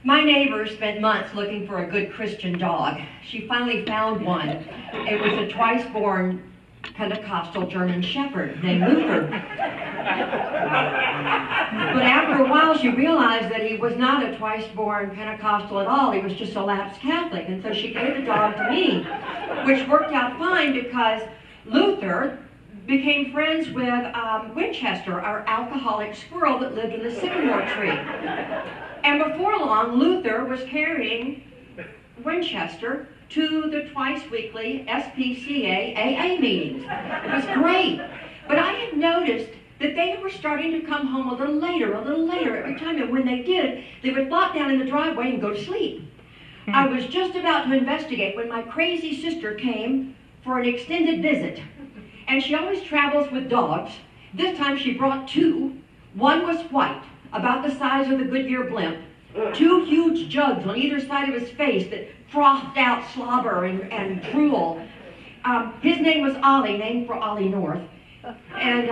My neighbor spent months looking for a good Christian dog. She finally found one. It was a twice-born Pentecostal German Shepherd named Luther. But after a while, she realized that he was not a twice-born Pentecostal at all. He was just a lapsed Catholic. And so she gave the dog to me, which worked out fine because Luther became friends with Winchester, our alcoholic squirrel that lived in the sycamore tree. And before long, Luther was carrying Winchester to the twice-weekly SPCA AA meetings. It was great. But I had noticed that they were starting to come home a little later every time. And when they did, they would flop down in the driveway and go to sleep. I was just about to investigate when my crazy sister came for an extended visit. And she always travels with dogs. This time she brought two. One was white, about the size of the Goodyear blimp. Two huge jugs on either side of his face that frothed out slobber and drool. His name was Ollie, named for Ollie North. And,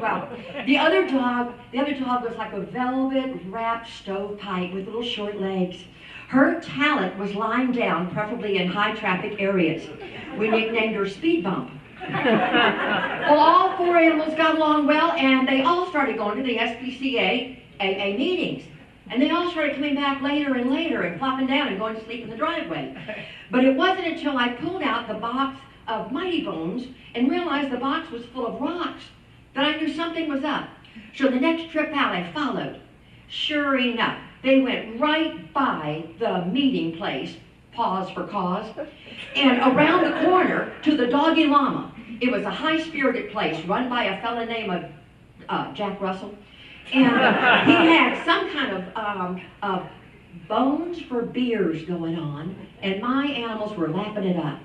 well, the other dog was like a velvet-wrapped stovepipe with little short legs. Her talent was lying down, preferably in high-traffic areas. We nicknamed her Speed Bump. Well, all four animals got along well, and they all started going to the SPCA AA meetings. And they all started coming back later and later and flopping down and going to sleep in the driveway. But it wasn't until I pulled out the box of Mighty Bones and realized the box was full of rocks that I knew something was up. So the next trip out, I followed. Sure enough, they went right by the meeting place, pause for cause, and around the corner to the Doggy Llama. It was a high-spirited place run by a fella named Jack Russell. And he had some kind of bones for beers going on, and my animals were lapping it up.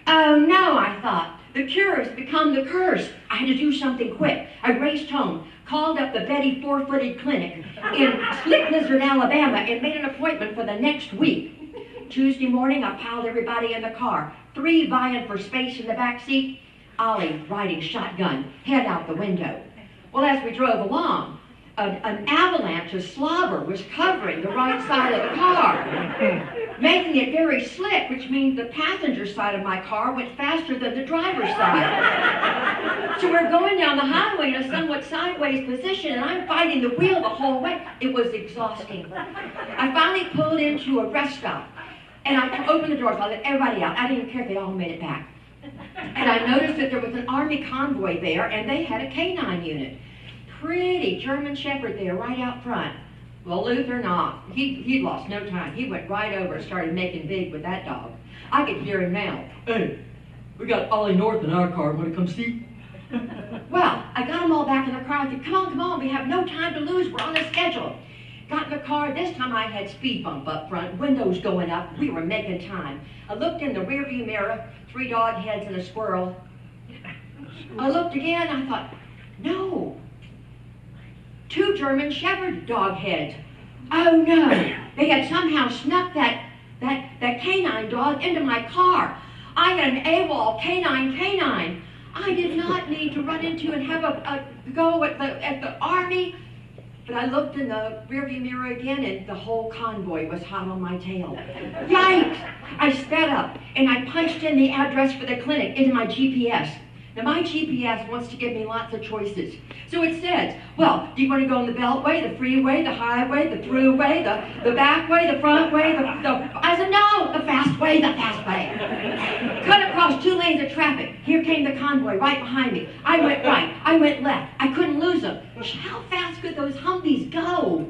Oh no, I thought. The cure has become the curse. I had to do something quick. I raced home, called up the Betty Four-Footed Clinic in Slick Lizard, Alabama, and made an appointment for the next week. Tuesday morning, I piled everybody in the car, 3 vying for space in the back seat, Ollie riding shotgun, head out the window. Well, as we drove along, an avalanche of slobber was covering the right side of the car, making it very slick, which means the passenger side of my car went faster than the driver's side. So we're going down the highway in a somewhat sideways position, and I'm fighting the wheel the whole way. It was exhausting. I finally pulled into a rest stop, and I opened the door, so I let everybody out. I didn't care if they all made it back. And I noticed that there was an Army convoy there, and they had a canine unit. Pretty German Shepherd there, right out front. Well, Luther, not. He'd lost no time. He went right over and started making big with that dog. I could hear him now. Hey, we got Ollie North in our car. Want to come see? Well, I got them all back in the car. I said, come on, we have no time to lose. We're on the schedule. Got in the car. This time I had Speed Bump up front, windows going up. We were making time. I looked in the rearview mirror, 3 dog heads and a squirrel. I looked again. I thought, no. 2 German Shepherd dog heads. Oh no, they had somehow snuck that canine dog into my car. I had an AWOL canine. I did not need to run into and have a go at the Army. But I looked in the rearview mirror again, and the whole convoy was hot on my tail. Yikes! I sped up, and I punched in the address for the clinic into my GPS. Now, my GPS wants to give me lots of choices. So it says, well, do you want to go on the Beltway, the freeway, the highway, the throughway, the back way, the front way, I said, no, the fast way. Cut across 2 lanes of traffic. Here came the convoy right behind me. I went right, I went left. I couldn't lose them. How fast could those Humvees go?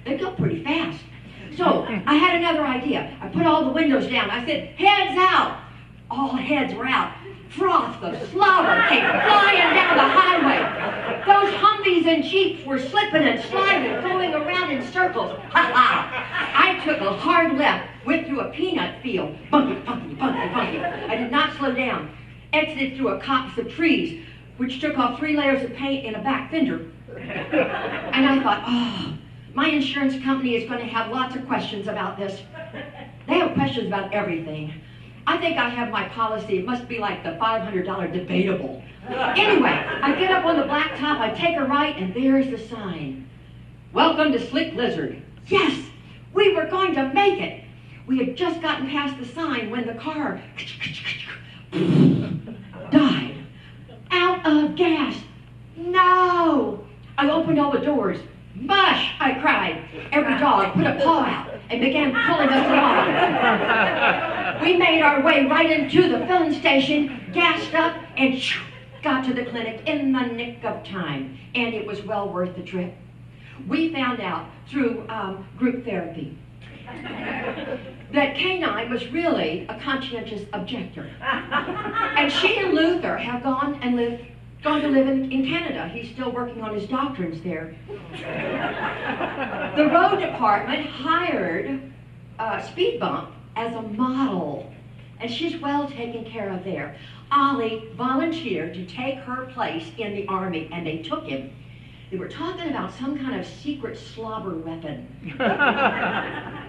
They go pretty fast. So I had another idea. I put all the windows down. I said, heads out. All heads were out. Froth, the slobber came flying down the highway. Those Humvees and Jeeps were slipping and sliding, going around in circles. I took a hard left, went through a peanut field. Bunky. I did not slow down. Exited through a copse of trees, which took off 3 layers of paint in a back fender. And I thought, oh, my insurance company is going to have lots of questions about this. They have questions about everything. I think I have my policy. It must be like the $500 debatable. Anyway, I get up on the blacktop, I take a right, and there's the sign. Welcome to Slick Lizard. Yes! We were going to make it. We had just gotten past the sign when the car died. Out of gas. No! I opened all the doors. Mush! I cried. Every dog put a paw out and began pulling us along. We made our way right into the filling station, gassed up, and got to the clinic in the nick of time. And it was well worth the trip. We found out through group therapy that Canine was really a conscientious objector. And she and Luther have gone to live in Canada. He's still working on his doctrines there. The road department hired Speed Bump as a model, and she's well taken care of there. Ollie volunteered to take her place in the Army, and they took him. They were talking about some kind of secret slobber weapon.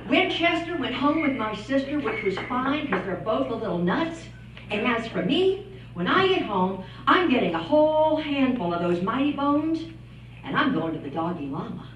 Winchester went home with my sister, which was fine because they're both a little nuts. And as for me, when I get home, I'm getting a whole handful of those mighty bones, and I'm going to the doggy llama.